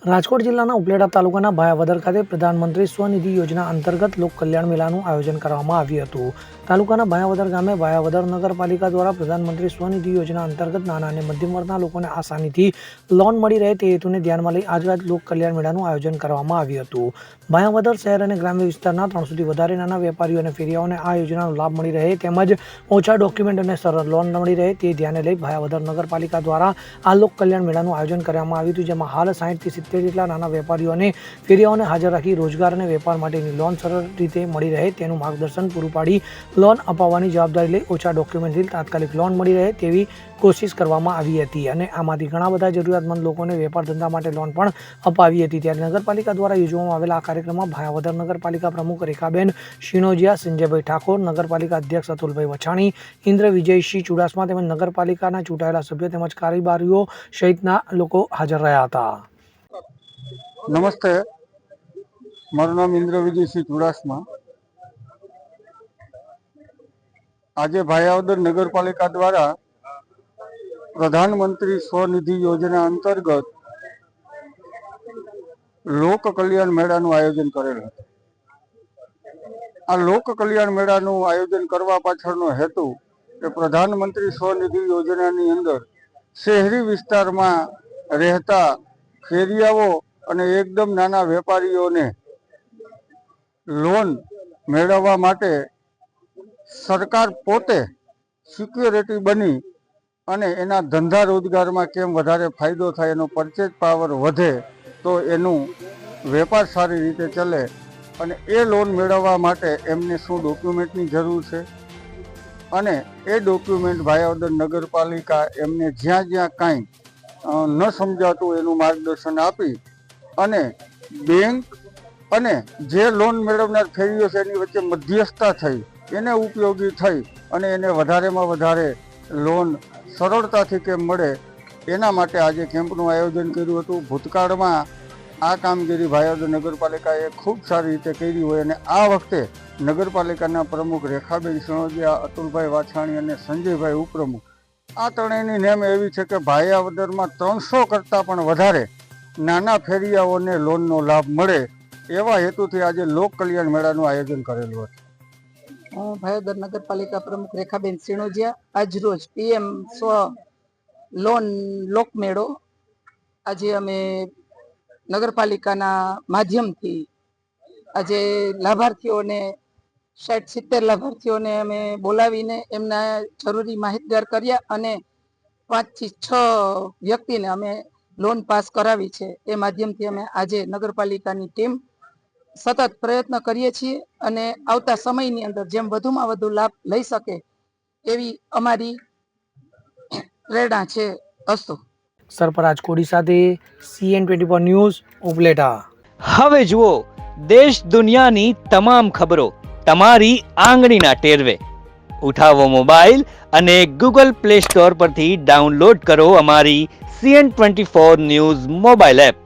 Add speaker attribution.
Speaker 1: રાજકોટ જિલ્લાના ઉપલેટા તાલુકાના ભાયાવદર ખાતે પ્રધાનમંત્રી સ્વનિધિ યોજના અંતર્ગત લોક કલ્યાણ મેળાનું આયોજન કરવામાં આવ્યું હતું. તાલુકાના ભાયાવદર ગામે ભાયાવદર નગરપાલિકા દ્વારા પ્રધાનમંત્રી સ્વનિધિ યોજના અંતર્ગત નાના અને મધ્યમ વર્ગના લોકોને આસાનીથી લોન મળી રહે તે હેતુને ધ્યાનમાં લઈ આજરોજ લોક કલ્યાણ મેળાનું આયોજન કરવામાં આવ્યું હતું. ભાયાવદર શહેર અને ગ્રામ્ય વિસ્તારના 300થી વધારે નાના વેપારીઓ અને ફેરિયાઓને આ યોજનાનો લાભ મળી રહે તેમજ ઓછા ડોક્યુમેન્ટ અને સરળ લોન મળી રહે તે ધ્યાને લઈ ભાયાવદર નગરપાલિકા દ્વારા આ લોક કલ્યાણ મેળાનું આયોજન કરવામાં આવ્યું હતું, જેમાં હાલ 60 થી 70 જેટલા નાના વેપારીઓ અને ફેરિયાઓને હાજર રાખી રોજગાર અને વેપાર માટેની લોન સરળ રીતે મળી રહે તેનું માર્ગદર્શન પૂરું પાડી લોન અપાવવાની જવાબદારી લઈ ઓછા ડોક્યુમેન્ટથી તાત્કાલિક લોન મળી રહે તેવી કોશિશ કરવામાં આવી હતી અને આમાંથી ઘણા બધા જરૂરિયાતમંદ લોકોને વેપાર ધંધા માટે લોન પણ અપાવી હતી. ત્યારે નગરપાલિકા દ્વારા યોજવામાં આવેલા આ કાર્યક્રમમાં ભાયાવદર નગરપાલિકા પ્રમુખ રેખાબેન શિનોજિયા, સંજયભાઈ ઠાકોર, નગરપાલિકા અધ્યક્ષ અતુલભાઈ વછાણી, ઇન્દ્ર વિજયસિંહ ચુડાસમા તેમજ નગરપાલિકાના ચૂંટાયેલા સભ્યો તેમજ કારોબારીઓ સહિતના લોકો હાજર રહ્યા હતા.
Speaker 2: નમસ્તે, મારું નામ ઇન્દ્ર વિજયસિંહ ચુડાસમા. આજે ભાયાવદર નગરપાલિકા દ્વારા પ્રધાનમંત્રી સ્વનિધિ યોજના અંતર્ગત લોક કલ્યાણ મેળાનું આયોજન કરેલ હતું. આ લોક કલ્યાણ મેળાનું આયોજન કરવા પાછળનો હેતુ કે પ્રધાનમંત્રી સ્વનિધિ યોજનાની અંદર શહેરી વિસ્તારમાં રહેતા ફેરિયાઓ અને એકદમ નાના વેપારીઓને લોન મેળવવા માટે સરકાર પોતે સિક્યોરિટી બની અને એના ધંધા રોજગારમાં કેમ વધારે ફાયદો થાય, એનો પરચેજ પાવર વધે તો એનું વેપાર સારી રીતે ચાલે અને એ લોન મેળવવા માટે એમને શું ડોક્યુમેન્ટની જરૂર છે અને એ ડોક્યુમેન્ટ ભાયાવદર નગરપાલિકા એમને જ્યાં જ્યાં કાંઈ ન સમજાતું એનું માર્ગદર્શન આપી અને બેંક અને જે લોન મેળવનાર ફેરીઓ છે એની વચ્ચે મધ્યસ્થતા થઈ એને ઉપયોગી થઈ અને એને વધારેમાં વધારે લોન સરળતાથી કેમ મળે એના માટે આજે કેમ્પનું આયોજન કર્યું હતું. ભૂતકાળમાં આ કામગીરી ભાયાવદર નગરપાલિકાએ ખૂબ સારી રીતે કરી હોય અને આ વખતે નગરપાલિકાના પ્રમુખ રેખાબેન શિનોજિયા, અતુલભાઈ વાછાણી અને સંજયભાઈ ઉપપ્રમુખ આ ત્રણેયની નેમ એવી છે કે ભાયાવદરમાં 300 કરતાં પણ વધારે નાના ફેરિયાઓને લોનનો લાભ મળે એવા હેતુથી આજે લોક કલ્યાણ મેળાનું આયોજન કરેલું હતું.
Speaker 3: હું ભાયાવદર નગરપાલિકા પ્રમુખ રેખાબેન શિનોજિયા. આજરોજ PM સ્વ લોન લોક મેળો આજે અમે નગરપાલિકાના માધ્યમથી આજે લાભાર્થીઓને 60-70 લાભાર્થીઓને અમે બોલાવીને એમના જરૂરી માહિતગાર કર્યા અને 5 થી 6 વ્યક્તિને અમે લોન પાસ કરાવી છે. એ માધ્યમથી અમે આજે નગરપાલિકાની ટીમ સતત પ્રયત્ન કરીએ છીએ અને આવતા સમયની અંદર જેમ વધુમાં વધુ લાભ લઈ શકે એવી અમારી પ્રેરણા છે. અસ્તુ.
Speaker 1: સરફરાજ કોડી સાથે CN24 ન્યૂઝ, ઉપલેટા.
Speaker 4: હવે જુઓ દેશ દુનિયાની તમામ ખબરો તમારી આંગળીના ટેરવે. ઉઠાવો મોબાઈલ અને Google Play Store પરથી ડાઉનલોડ કરો અમારી CN24 ન્યૂઝ મોબાઈલ એપ.